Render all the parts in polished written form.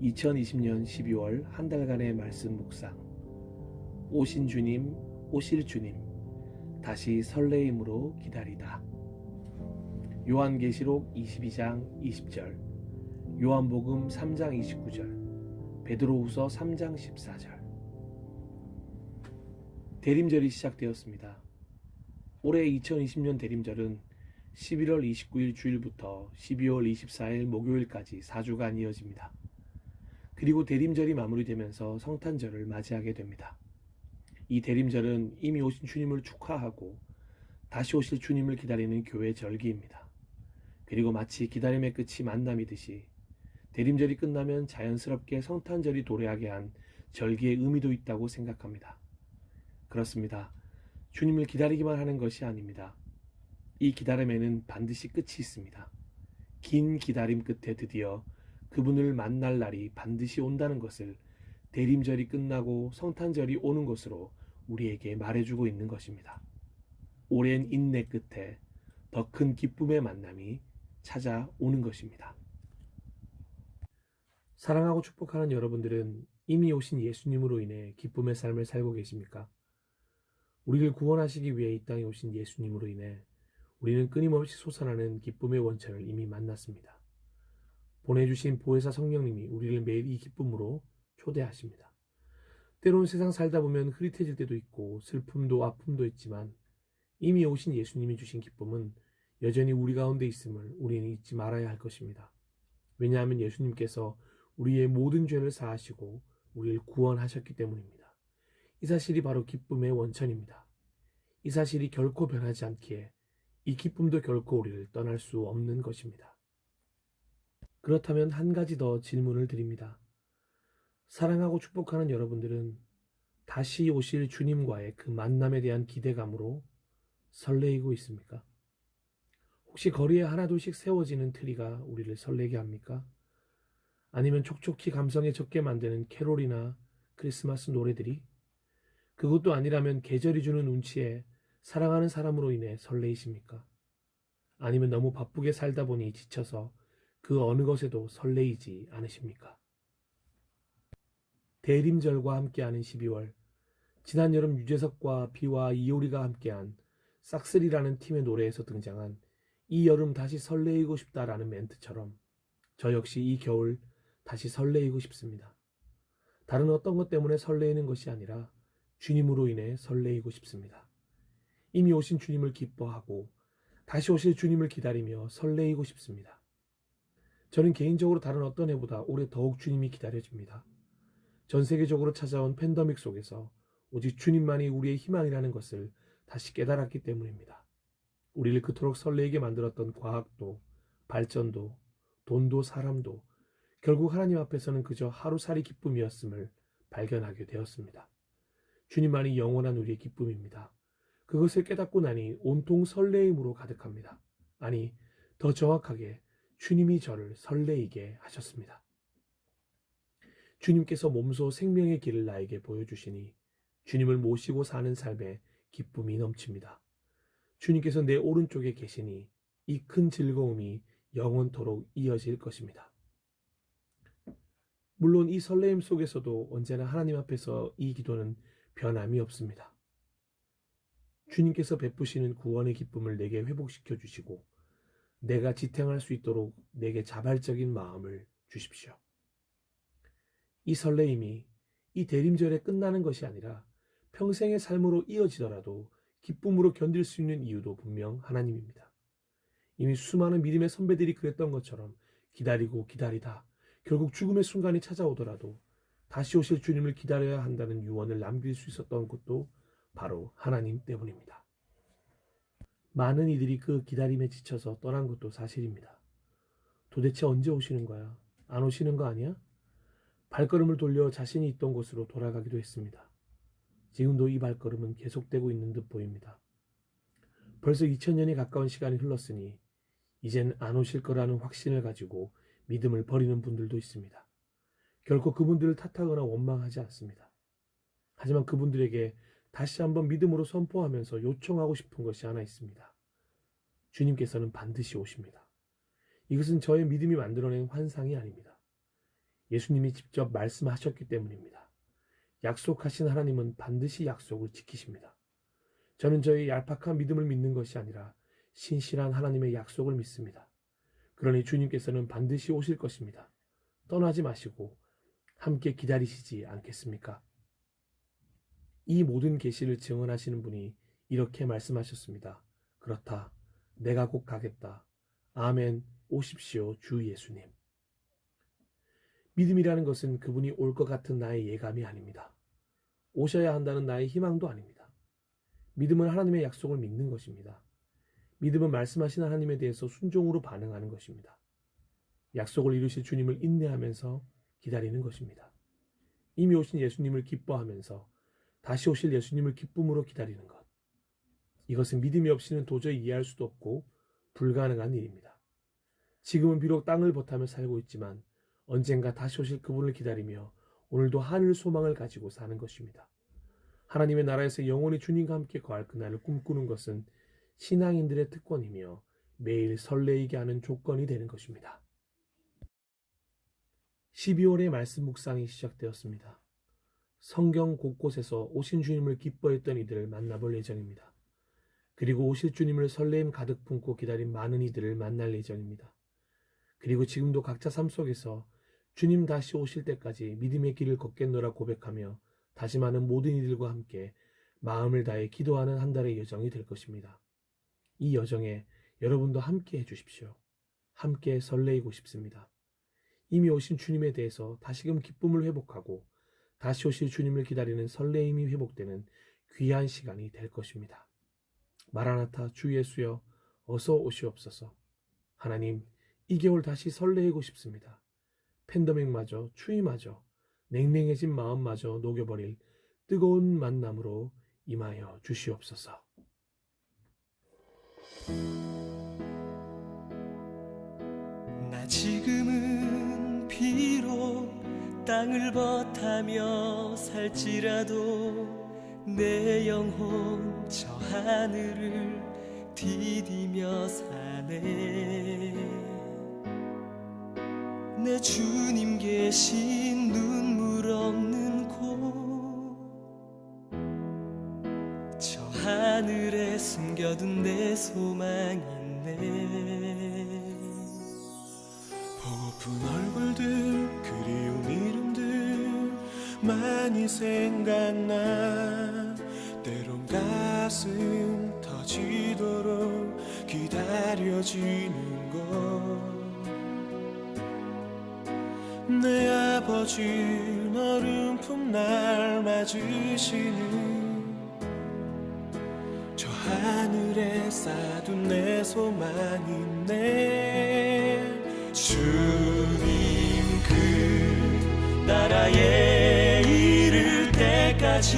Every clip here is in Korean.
2020년 12월 한 달간의 말씀 묵상. 오신 주님, 오실 주님, 다시 설레임으로 기다리다. 요한계시록 22장 20절, 요한복음 3장 29절, 베드로후서 3장 14절. 대림절이 시작되었습니다. 올해 2020년 대림절은 11월 29일 주일부터 12월 24일 목요일까지 4주간 이어집니다. 그리고 대림절이 마무리되면서 성탄절을 맞이하게 됩니다. 이 대림절은 이미 오신 주님을 축하하고 다시 오실 주님을 기다리는 교회 절기입니다. 그리고 마치 기다림의 끝이 만남이듯이 대림절이 끝나면 자연스럽게 성탄절이 도래하게 한 절기의 의미도 있다고 생각합니다. 그렇습니다. 주님을 기다리기만 하는 것이 아닙니다. 이 기다림에는 반드시 끝이 있습니다. 긴 기다림 끝에 드디어 그분을 만날 날이 반드시 온다는 것을 대림절이 끝나고 성탄절이 오는 것으로 우리에게 말해주고 있는 것입니다. 오랜 인내 끝에 더 큰 기쁨의 만남이 찾아오는 것입니다. 사랑하고 축복하는 여러분들은 이미 오신 예수님으로 인해 기쁨의 삶을 살고 계십니까? 우리를 구원하시기 위해 이 땅에 오신 예수님으로 인해 우리는 끊임없이 솟아나는 기쁨의 원천을 이미 만났습니다. 보내주신 보혜사 성령님이 우리를 매일 이 기쁨으로 초대하십니다. 때로는 세상 살다 보면 흐릿해질 때도 있고 슬픔도 아픔도 있지만 이미 오신 예수님이 주신 기쁨은 여전히 우리 가운데 있음을 우리는 잊지 말아야 할 것입니다. 왜냐하면 예수님께서 우리의 모든 죄를 사하시고 우리를 구원하셨기 때문입니다. 이 사실이 바로 기쁨의 원천입니다. 이 사실이 결코 변하지 않기에 이 기쁨도 결코 우리를 떠날 수 없는 것입니다. 그렇다면 한 가지 더 질문을 드립니다. 사랑하고 축복하는 여러분들은 다시 오실 주님과의 그 만남에 대한 기대감으로 설레이고 있습니까? 혹시 거리에 하나둘씩 세워지는 트리가 우리를 설레게 합니까? 아니면 촉촉히 감성에 젖게 만드는 캐롤이나 크리스마스 노래들이? 그것도 아니라면 계절이 주는 운치에 사랑하는 사람으로 인해 설레이십니까? 아니면 너무 바쁘게 살다 보니 지쳐서 그 어느 것에도 설레이지 않으십니까? 대림절과 함께하는 12월, 지난 여름 유재석과 비와 이효리가 함께한 싹쓸이라는 팀의 노래에서 등장한 이 여름 다시 설레이고 싶다라는 멘트처럼 저 역시 이 겨울 다시 설레이고 싶습니다. 다른 어떤 것 때문에 설레이는 것이 아니라 주님으로 인해 설레이고 싶습니다. 이미 오신 주님을 기뻐하고 다시 오실 주님을 기다리며 설레이고 싶습니다. 저는 개인적으로 다른 어떤 해보다 올해 더욱 주님이 기다려집니다. 전 세계적으로 찾아온 팬데믹 속에서 오직 주님만이 우리의 희망이라는 것을 다시 깨달았기 때문입니다. 우리를 그토록 설레이게 만들었던 과학도, 발전도, 돈도, 사람도 결국 하나님 앞에서는 그저 하루살이 기쁨이었음을 발견하게 되었습니다. 주님만이 영원한 우리의 기쁨입니다. 그것을 깨닫고 나니 온통 설레임으로 가득합니다. 아니, 더 정확하게 주님이 저를 설레이게 하셨습니다. 주님께서 몸소 생명의 길을 나에게 보여주시니 주님을 모시고 사는 삶에 기쁨이 넘칩니다. 주님께서 내 오른쪽에 계시니 이 큰 즐거움이 영원토록 이어질 것입니다. 물론 이 설레임 속에서도 언제나 하나님 앞에서 이 기도는 변함이 없습니다. 주님께서 베푸시는 구원의 기쁨을 내게 회복시켜 주시고 내가 지탱할 수 있도록 내게 자발적인 마음을 주십시오. 이 설레임이 이 대림절에 끝나는 것이 아니라 평생의 삶으로 이어지더라도 기쁨으로 견딜 수 있는 이유도 분명 하나님입니다. 이미 수많은 믿음의 선배들이 그랬던 것처럼 기다리고 기다리다 결국 죽음의 순간이 찾아오더라도 다시 오실 주님을 기다려야 한다는 유언을 남길 수 있었던 것도 바로 하나님 때문입니다. 많은 이들이 그 기다림에 지쳐서 떠난 것도 사실입니다. 도대체 언제 오시는 거야? 안 오시는 거 아니야? 발걸음을 돌려 자신이 있던 곳으로 돌아가기도 했습니다. 지금도 이 발걸음은 계속되고 있는 듯 보입니다. 벌써 2000년이 가까운 시간이 흘렀으니 이젠 안 오실 거라는 확신을 가지고 믿음을 버리는 분들도 있습니다. 결코 그분들을 탓하거나 원망하지 않습니다. 하지만 그분들에게 다시 한번 믿음으로 선포하면서 요청하고 싶은 것이 하나 있습니다. 주님께서는 반드시 오십니다. 이것은 저의 믿음이 만들어낸 환상이 아닙니다. 예수님이 직접 말씀하셨기 때문입니다. 약속하신 하나님은 반드시 약속을 지키십니다. 저는 저희 얄팍한 믿음을 믿는 것이 아니라 신실한 하나님의 약속을 믿습니다. 그러니 주님께서는 반드시 오실 것입니다. 떠나지 마시고 함께 기다리시지 않겠습니까? 이 모든 계시를 증언하시는 분이 이렇게 말씀하셨습니다. 그렇다. 내가 곧 가겠다. 아멘. 오십시오. 주 예수님. 믿음이라는 것은 그분이 올 것 같은 나의 예감이 아닙니다. 오셔야 한다는 나의 희망도 아닙니다. 믿음은 하나님의 약속을 믿는 것입니다. 믿음은 말씀하신 하나님에 대해서 순종으로 반응하는 것입니다. 약속을 이루실 주님을 인내하면서 기다리는 것입니다. 이미 오신 예수님을 기뻐하면서 다시 오실 예수님을 기쁨으로 기다리는 것. 이것은 믿음이 없이는 도저히 이해할 수도 없고 불가능한 일입니다. 지금은 비록 땅을 버타며 살고 있지만 언젠가 다시 오실 그분을 기다리며 오늘도 하늘 소망을 가지고 사는 것입니다. 하나님의 나라에서 영원히 주님과 함께 거할 그날을 꿈꾸는 것은 신앙인들의 특권이며 매일 설레이게 하는 조건이 되는 것입니다. 12월의 말씀 묵상이 시작되었습니다. 성경 곳곳에서 오신 주님을 기뻐했던 이들을 만나볼 예정입니다. 그리고 오실 주님을 설레임 가득 품고 기다린 많은 이들을 만날 예정입니다. 그리고 지금도 각자 삶 속에서 주님 다시 오실 때까지 믿음의 길을 걷겠노라 고백하며 다짐하는 모든 이들과 함께 마음을 다해 기도하는 한 달의 여정이 될 것입니다. 이 여정에 여러분도 함께 해주십시오. 함께 설레이고 싶습니다. 이미 오신 주님에 대해서 다시금 기쁨을 회복하고 다시 오실 주님을 기다리는 설레임이 회복되는 귀한 시간이 될 것입니다. 마라나타 주 예수여 어서 오시옵소서. 하나님, 이 겨울 다시 설레이고 싶습니다. 팬데믹마저 추위마저 냉랭해진 마음마저 녹여버릴 뜨거운 만남으로 임하여 주시옵소서. 나 지금은 비록 땅을 버타며 살지라도 내 영혼 저 하늘을 디디며 사네. 내 주님 계신 눈물 없는 곳 저 하늘에 숨겨둔 내 소망 있네. 보고픈 얼굴들 그리운 이름들 많이 생각나. 때론 가슴 터지도록 기다려지는 것. 내 아버지 어른품 날 맞으시는 저 하늘에 쌓둔 내 소망이네. 주님 그 나라에 이를 때까지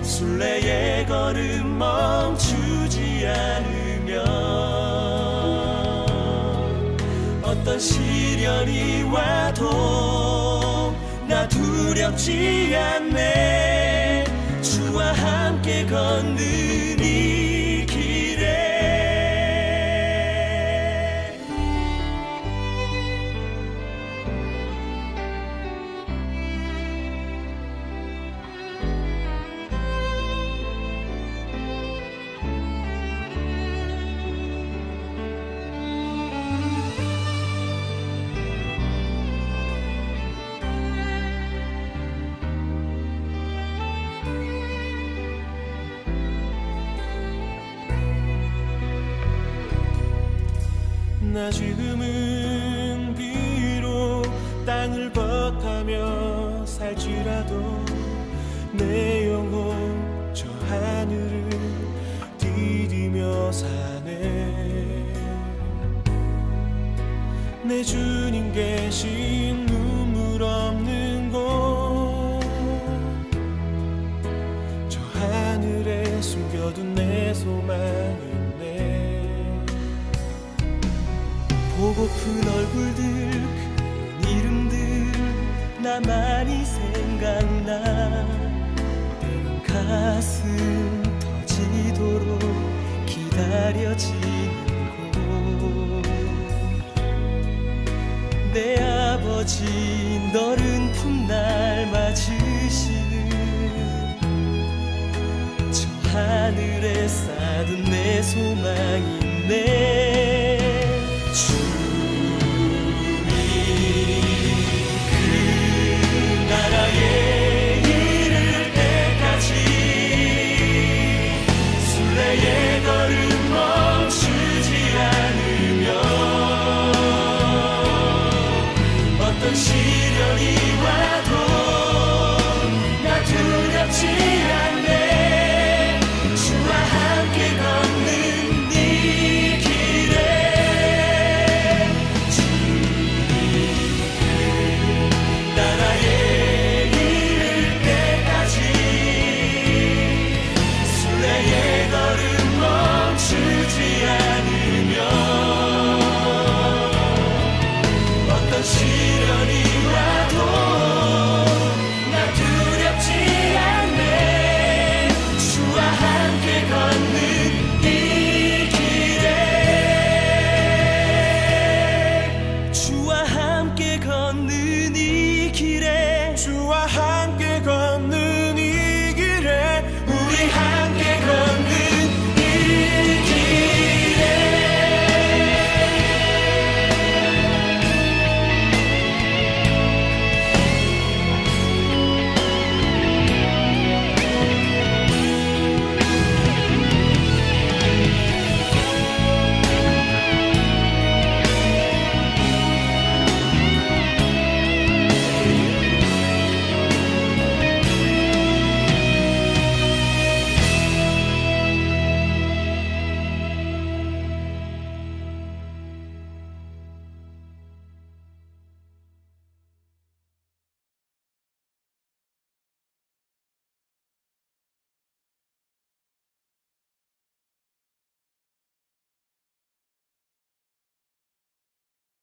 순례의 걸음 멈추지 않으면 어떤 시련이 와도 나 두렵지 않네. 주와 함께 걷는 이 길에 나 지금은 비록 땅을 버타며 살지라도 내 영혼 저 하늘을 디디며 사네. 내 주님 계신 눈물 없는 곳 저 하늘에 숨겨둔 내 소망이네. 보고픈 얼굴들 그 이름들 나 많이 생각나. 때론 가슴 터지도록 기다려지는 곳. 내 펼쳐진 너른 풋날 맞으시는 저 하늘에 쌓은 내 소망이네. 주님 그 나라에 이를 때까지 순례의 걸음 멈추지 않으며 어떤 시련이 와도 나 두렵지 않네. 주와 함께 걷는 네 길에 주님 그 나라에 이를 때까지 순례의 걸음 멈추지 않으며